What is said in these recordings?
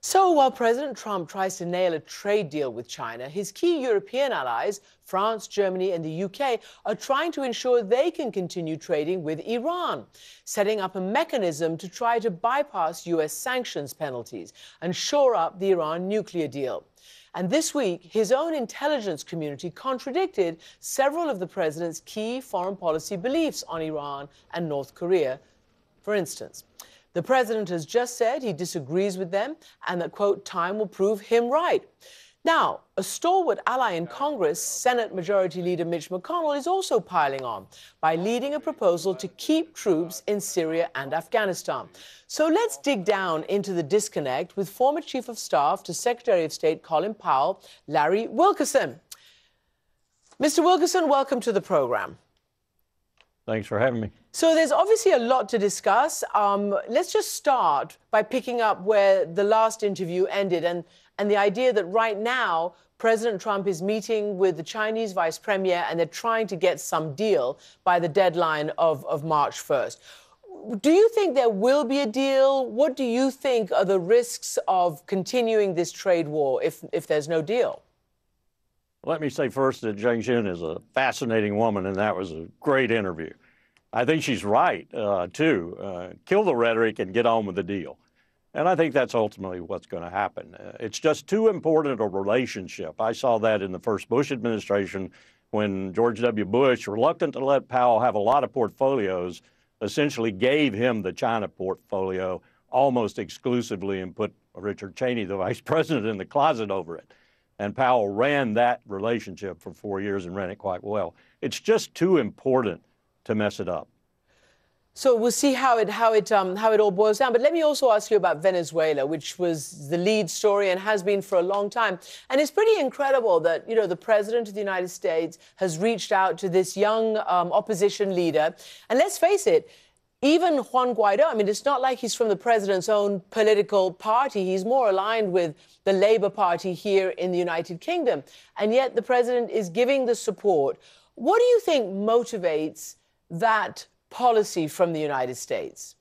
So while President Trump tries to nail a trade deal with China, his key European allies, France, Germany and the UK, are trying to ensure they can continue trading with Iran, setting up a mechanism to try to bypass US sanctions penalties and shore up the Iran nuclear deal. And this week, his own intelligence community contradicted several of the president's key foreign policy beliefs on Iran and North Korea. For instance, the president has just said he disagrees with them and that, quote, time will prove him right. Now, a stalwart ally in Congress, Senate Majority Leader Mitch McConnell, is also piling on by leading a proposal to keep troops in Syria and Afghanistan. So let's dig down into the disconnect with former Chief of Staff to Secretary of State Colin Powell, Larry Wilkerson. Mr. Wilkerson, welcome to the program. Thanks for having me. So there's obviously a lot to discuss. Let's just start by picking up where the last interview ended and the idea that right now President Trump is meeting with the Chinese vice premier and they're trying to get some deal by the deadline of March 1st. Do you think there will be a deal? What do you think are the risks of continuing this trade war if there's no deal? Let me say first that Zhang Xin is a fascinating woman, and that was a great interview. I think she's right, too. Kill the rhetoric and get on with the deal. And I think that's ultimately what's going to happen. It's just too important a relationship. I saw that in the first Bush administration when George W. Bush, reluctant to let Powell have a lot of portfolios, essentially gave him the China portfolio almost exclusively and put Richard Cheney, the vice president, in the closet over it. And Powell ran that relationship for 4 years and ran it quite well. It's just too important to mess it up. So we'll see how it all boils down. But let me also ask you about Venezuela, which was the lead story and has been for a long time. And it's pretty incredible that, you know, the president of the United States has reached out to this young opposition leader. And let's face it, even Juan Guaido, I mean, it's not like he's from the president's own political party. He's more aligned with the Labour Party here in the United Kingdom. And yet the president is giving the support. What do you think motivates that policy from the United States?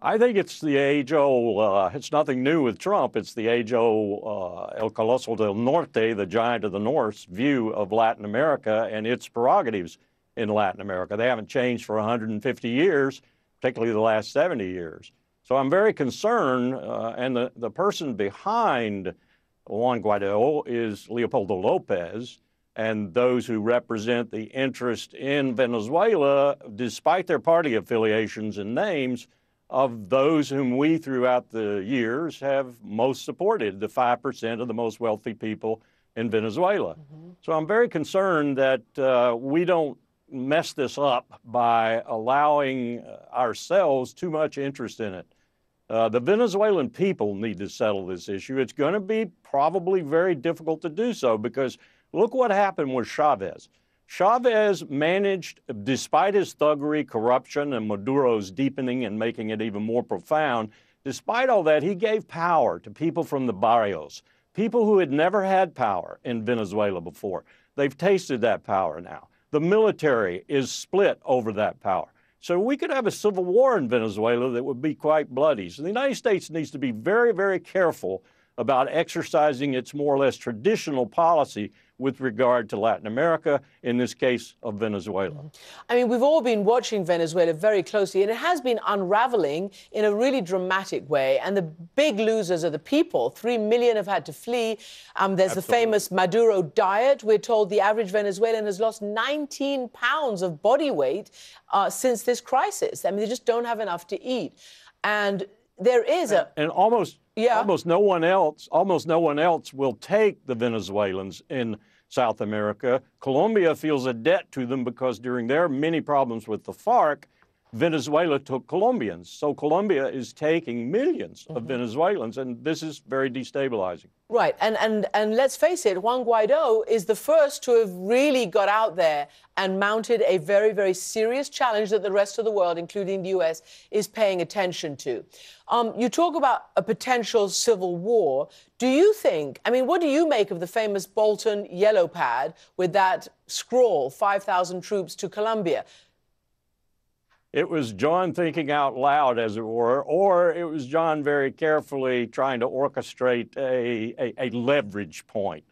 I think it's the age-old, it's nothing new with Trump. It's the age-old El Coloso del Norte, the giant of the North, view of Latin America and its prerogatives in Latin America. They haven't changed for 150 years, particularly the last 70 years. So I'm very concerned, and the person behind Juan Guaido is Leopoldo Lopez, and those who represent the interest in Venezuela, despite their party affiliations and names, of those whom we throughout the years have most supported, the 5% of the most wealthy people in Venezuela. So I'm very concerned that we don't mess this up by allowing ourselves too much interest in it. The Venezuelan people need to settle this issue. It's going to be probably very difficult to do so because look what happened with Chavez. Chavez managed, despite his thuggery, corruption, and Maduro's deepening and making it even more profound, despite all that, he gave power to people from the barrios, people who had never had power in Venezuela before. They've tasted that power now. The military is split over that power. So we could have a civil war in Venezuela that would be quite bloody. So the United States needs to be very, very careful about exercising its more or less traditional policy with regard to Latin America, in this case of Venezuela. I mean, we've all been watching Venezuela very closely, and it has been unraveling in a really dramatic way. And the big losers are the people. 3 million have had to flee. There's the famous Maduro diet. We're told the average Venezuelan has lost 19 pounds of body weight since this crisis. I mean, they just don't have enough to eat. And there is almost no one else will take the Venezuelans in South America. Colombia feels a debt to them because during their many problems with the FARC, Venezuela took Colombians. So Colombia is taking millions of Venezuelans, and this is very destabilizing. Right. And let's face it, Juan Guaido is the first to have really got out there and mounted a very, very serious challenge that the rest of the world, including the U.S., is paying attention to. You talk about a potential civil war. Do you think, I mean, what do you make of the famous Bolton yellow pad with that scrawl, 5,000 troops to Colombia? It was John thinking out loud, as it were, or it was John very carefully trying to orchestrate a leverage point.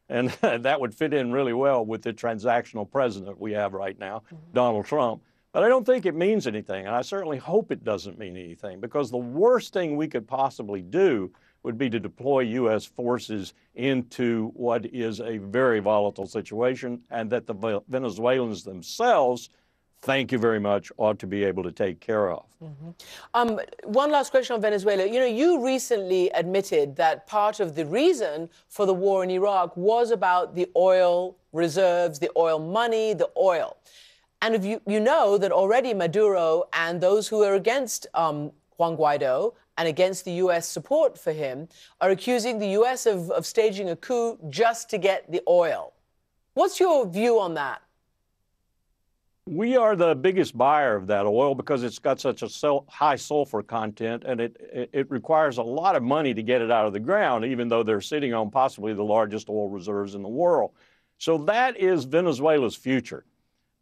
And that would fit in really well with the transactional president we have right now, Donald Trump. But I don't think it means anything, and I certainly hope it doesn't mean anything, because the worst thing we could possibly do would be to deploy U.S. forces into what is a very volatile situation, and that the Venezuelans themselves, thank you very much, ought to be able to take care of. One last question on Venezuela. You know, you recently admitted that part of the reason for the war in Iraq was about the oil reserves, the oil money, the oil. And if you know that already Maduro and those who are against Juan Guaido and against the U.S. support for him are accusing the U.S. of staging a coup just to get the oil. What's your view on that? We are the biggest buyer of that oil because it's got such a high sulfur content, and it requires a lot of money to get it out of the ground, even though they're sitting on possibly the largest oil reserves in the world. So that is Venezuela's future.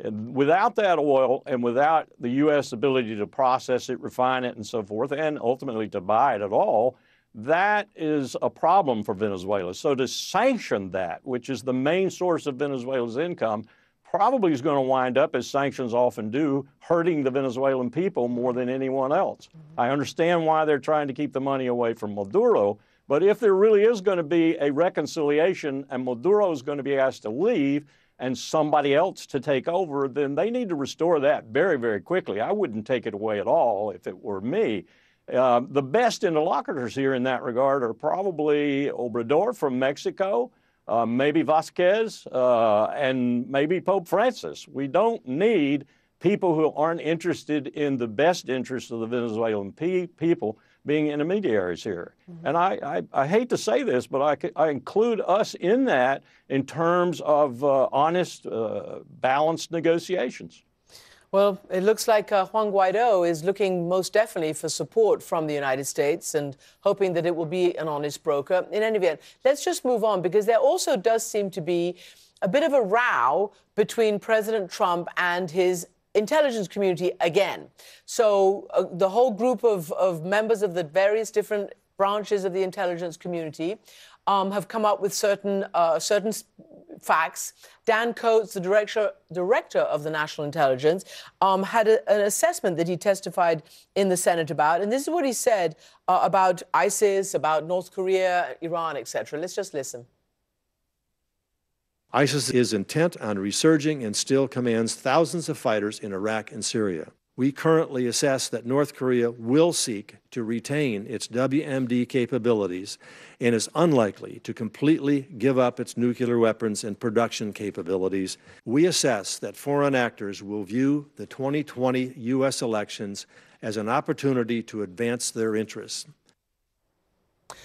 And without that oil and without the U.S. ability to process it, refine it, and so forth, and ultimately to buy it at all, that is a problem for Venezuela. So to sanction that, which is the main source of Venezuela's income, probably is going to wind up, as sanctions often do, hurting the Venezuelan people more than anyone else. I understand why they're trying to keep the money away from Maduro, but if there really is going to be a reconciliation and Maduro is going to be asked to leave and somebody else to take over, then they need to restore that very, very quickly. I wouldn't take it away at all if it were me. The best interlocutors here in that regard are probably Obrador from Mexico, maybe Vasquez, and maybe Pope Francis. We don't need people who aren't interested in the best interests of the Venezuelan people being intermediaries here. And I hate to say this, but I include us in that in terms of honest, balanced negotiations. Well, it looks like Juan Guaido is looking most definitely for support from the United States and hoping that it will be an honest broker. In any event, let's just move on, because there also does seem to be a bit of a row between President Trump and his intelligence community again. So the whole group of members of the various different branches of the intelligence community have come up with certain facts. Dan Coates, the director of the National Intelligence, had an assessment that he testified in the Senate about. And this is what he said about ISIS, about North Korea, Iran, etc. Let's just listen. ISIS is intent on resurging and still commands thousands of fighters in Iraq and Syria. We currently assess that North Korea will seek to retain its WMD capabilities and is unlikely to completely give up its nuclear weapons and production capabilities. We assess that foreign actors will view the 2020 U.S. elections as an opportunity to advance their interests.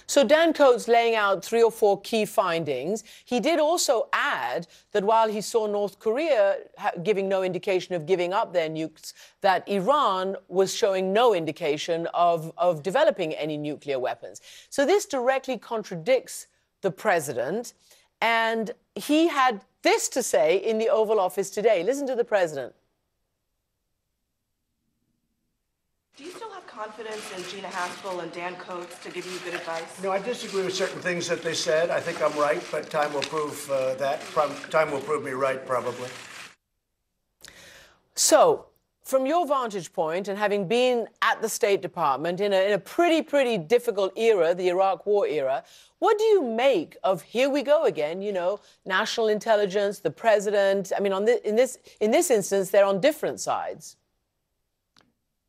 So Dan Coates laying out 3 or 4 key findings. He did also add that while he saw North Korea giving no indication of giving up their nukes, that Iran was showing no indication of developing any nuclear weapons. So this directly contradicts the president. And he had this to say in the Oval Office today. Listen to the president. Do you still have confidence in Gina Haspel and Dan Coates to give you good advice? No, I disagree with certain things that they said. I think I'm right, but time will prove that. Time will prove me right, probably. So, from your vantage point, and having been at the State Department in a pretty difficult era, the Iraq War era, what do you make of, here we go again, you know, national intelligence, the president? I mean, in this instance, they're on different sides.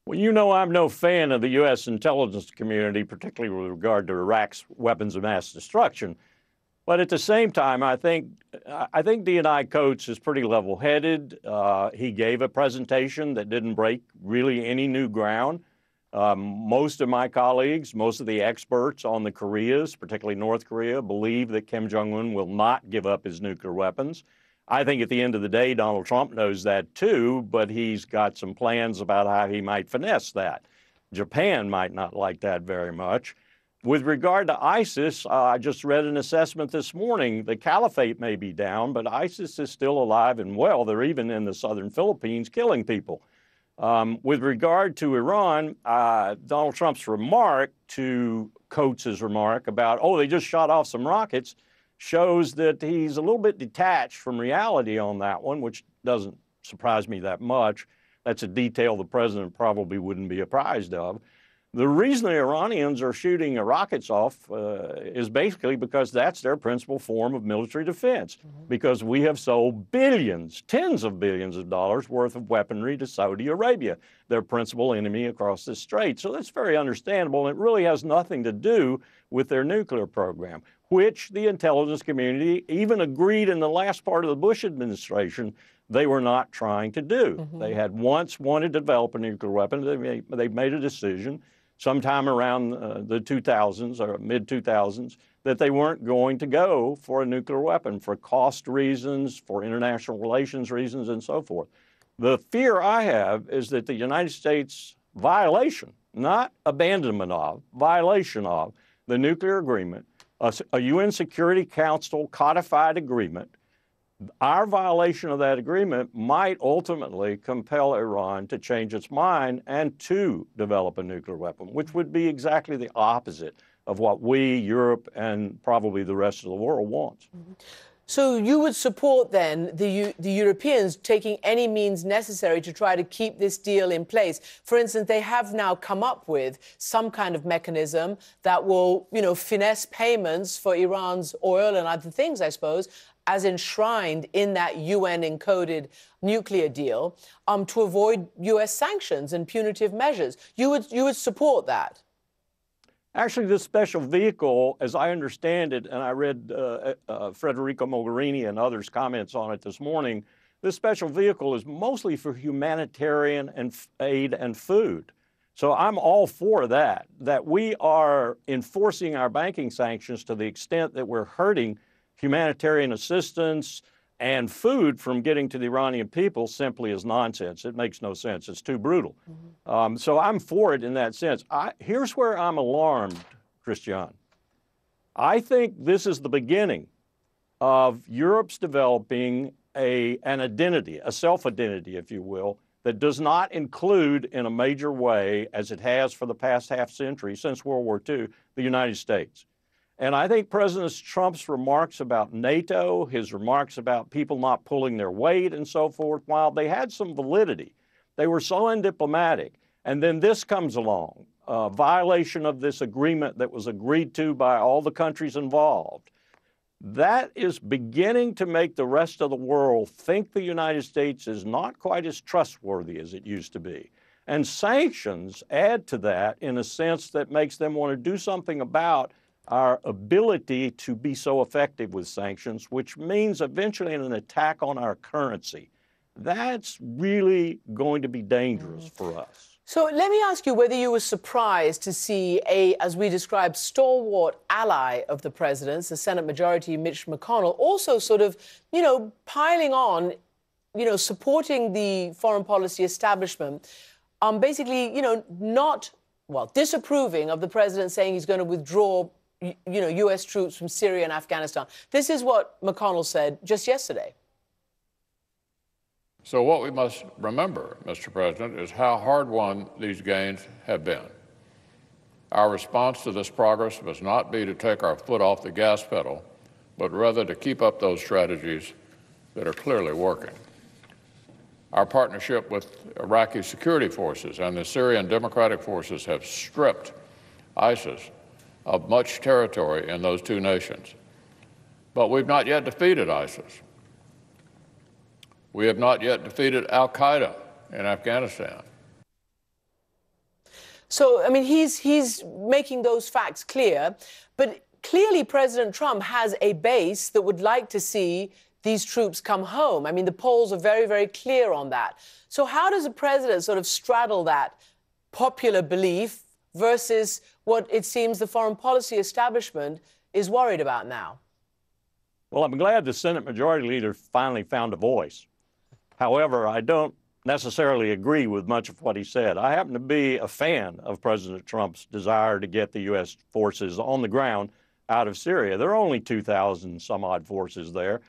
Well, you know, I'm no fan of the U.S. intelligence community, particularly with regard to Iraq's weapons of mass destruction. But at the same time, I think D&I Coates is pretty level-headed. He gave a presentation that didn't break really any new ground. Most of my colleagues, most of the experts on the Koreas, particularly North Korea, believe that Kim Jong-un will not give up his nuclear weapons. I think at the end of the day, Donald Trump knows that too, but he's got some plans about how he might finesse that. Japan might not like that very much. With regard to ISIS, I just read an assessment this morning. The caliphate may be down, but ISIS is still alive and well. They're even in the southern Philippines killing people. With regard to Iran, Donald Trump's remark to Coates's remark about, oh, they just shot off some rockets, shows that he's a little bit detached from reality on that one, which doesn't surprise me that much. That's a detail the president probably wouldn't be apprised of. The reason the Iranians are shooting rockets off is basically because that's their principal form of military defense, because we have sold billions, tens of billions of dollars worth of weaponry to Saudi Arabia, their principal enemy across the strait. So that's very understandable, and it really has nothing to do with their nuclear program, which the intelligence community even agreed in the last part of the Bush administration they were not trying to do. They had once wanted to develop a nuclear weapon. They made a decision sometime around the 2000s or mid-2000s that they weren't going to go for a nuclear weapon for cost reasons, for international relations reasons, and so forth. The fear I have is that the United States violation, not abandonment of, violation of the nuclear agreement, a UN Security Council codified agreement, our violation of that agreement might ultimately compel Iran to change its mind and to develop a nuclear weapon, which would be exactly the opposite of what we, Europe, and probably the rest of the world wants. So you would support then the Europeans taking any means necessary to try to keep this deal in place. For instance, they have now come up with some kind of mechanism that will, finesse payments for Iran's oil and other things, I suppose, as enshrined in that UN-encoded nuclear deal, to avoid U.S. sanctions and punitive measures. You would support that? Actually, this special vehicle, as I understand it, and I read Federico Mogherini and others' comments on it this morning, this special vehicle is mostly for humanitarian and aid and food. So I'm all for that we are enforcing our banking sanctions to the extent that we're hurting humanitarian assistance and food from getting to the Iranian people simply is nonsense. It makes no sense. It's too brutal. So I'm for it in that sense. Here's where I'm alarmed, Christian. I think this is the beginning of Europe's developing an identity, a self-identity, if you will, that does not include in a major way, as it has for the past half century since World War II, the United States. And I think President Trump's remarks about NATO, his remarks about people not pulling their weight and so forth, while they had some validity, they were so undiplomatic. And then this comes along, a violation of this agreement that was agreed to by all the countries involved. That is beginning to make the rest of the world think the United States is not quite as trustworthy as it used to be. And sanctions add to that in a sense that makes them want to do something about our ability to be so effective with sanctions, which means eventually an attack on our currency. That's really going to be dangerous for us. So let me ask you whether you were surprised to see as we described, stalwart ally of the president's, the Senate Majority Mitch McConnell, also sort of, piling on, supporting the foreign policy establishment, basically, disapproving of the president saying he's going to withdraw U.S. troops from Syria and Afghanistan. This is what McConnell said just yesterday. So what we must remember, Mr. President, is how hard-won these gains have been. Our response to this progress must not be to take our foot off the gas pedal, but rather to keep up those strategies that are clearly working. Our partnership with Iraqi security forces and the Syrian Democratic Forces have stripped ISIS of much territory in those two nations. But we've not yet defeated ISIS. We have not yet defeated al-Qaeda in Afghanistan. So, I mean, he's making those facts clear, but clearly President Trump has a base that would like to see these troops come home. I mean, the polls are very, very clear on that. So how does the president sort of straddle that popular belief versus what it seems the foreign policy establishment is worried about now? Well, I'm glad the Senate Majority Leader finally found a voice. However, I don't necessarily agree with much of what he said. I happen to be a fan of President Trump's desire to get the U.S. forces on the ground out of Syria. There are only 2,000 some odd forces there.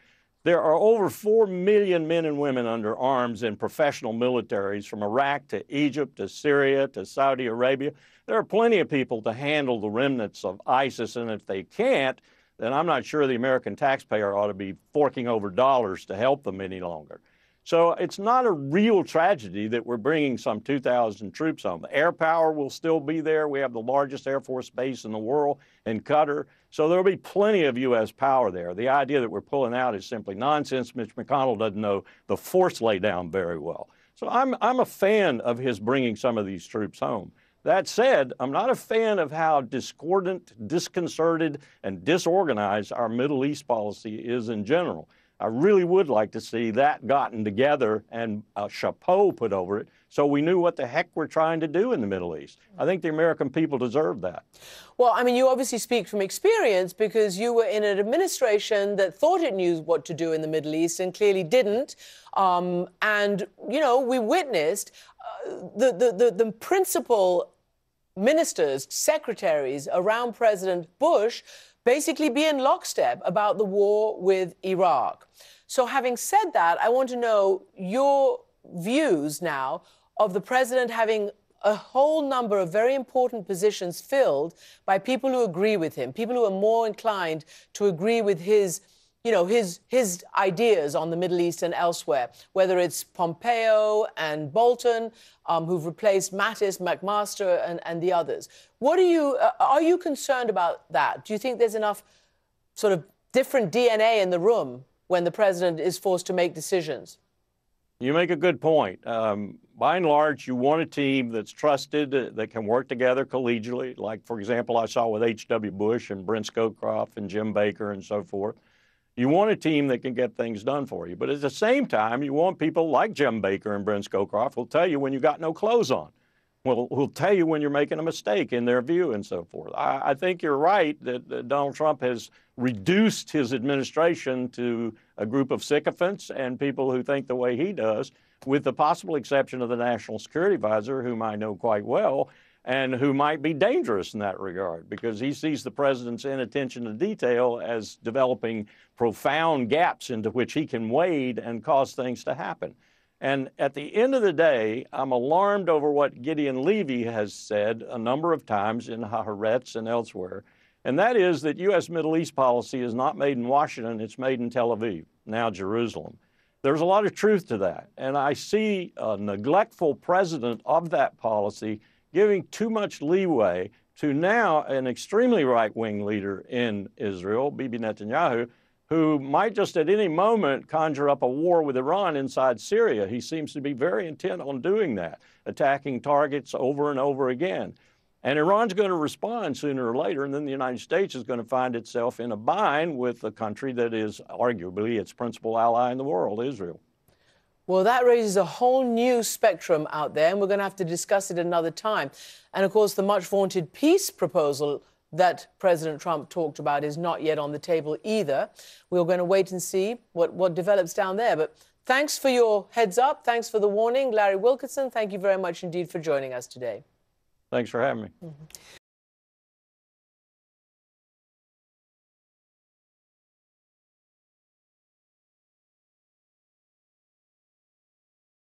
There are over 4 million men and women under arms in professional militaries from Iraq to Egypt to Syria to Saudi Arabia. There are plenty of people to handle the remnants of ISIS, and if they can't, then I'm not sure the American taxpayer ought to be forking over dollars to help them any longer. So it's not a real tragedy that we're bringing some 2,000 troops home. The air power will still be there. We have the largest Air Force base in the world in Qatar. So there'll be plenty of U.S. power there. The idea that we're pulling out is simply nonsense. Mitch McConnell doesn't know the force laydown very well. So I'm a fan of his bringing some of these troops home. That said, I'm not a fan of how discordant, disconcerted, and disorganized our Middle East policy is in general. I really would like to see that gotten together and a chapeau put over it so we knew what the heck we're trying to do in the Middle East. I think the American people deserve that. Well, I mean, you obviously speak from experience because you were in an administration that thought it knew what to do in the Middle East and clearly didn't. And, you know, we witnessed the principal ministers, secretaries around President Bush basically be in lockstep about the war with Iraq. So having said that, I want to know your views now of the president having a whole number of very important positions filled by people who agree with him, people who are more inclined to agree with his, you know, his ideas on the Middle East and elsewhere, whether it's Pompeo and Bolton, who've replaced Mattis, McMaster, and the others. What are you concerned about that? Do you think there's enough sort of different DNA in the room when the president is forced to make decisions? You make a good point. By and large, you want a team that's trusted, that can work together collegially. Like, for example, I saw with H.W. Bush and Brent Scowcroft and Jim Baker and so forth. You want a team that can get things done for you. But at the same time, you want people like Jim Baker and Brent Scowcroft who'll tell you when you got no clothes on. Who'll tell you when you're making a mistake in their view and so forth. I think you're right that Donald Trump has reduced his administration to a group of sycophants and people who think the way he does, with the possible exception of the National Security Advisor, whom I know quite well, and who might be dangerous in that regard because he sees the president's inattention to detail as developing profound gaps into which he can wade and cause things to happen. And at the end of the day, I'm alarmed over what Gideon Levy has said a number of times in Haaretz and elsewhere, and that is that U.S. Middle East policy is not made in Washington, it's made in Tel Aviv, now Jerusalem. There's a lot of truth to that, and I see a neglectful president of that policy giving too much leeway to now an extremely right-wing leader in Israel, Bibi Netanyahu, who might just at any moment conjure up a war with Iran inside Syria. He seems to be very intent on doing that, attacking targets over and over again. And Iran's going to respond sooner or later, and then the United States is going to find itself in a bind with a country that is arguably its principal ally in the world, Israel. Well, that raises a whole new spectrum out there, and we're going to have to discuss it another time. And, of course, the much-vaunted peace proposal that President Trump talked about is not yet on the table either. We're going to wait and see what develops down there. But thanks for your heads up. Thanks for the warning. Larry Wilkerson, thank you very much indeed for joining us today. Thanks for having me.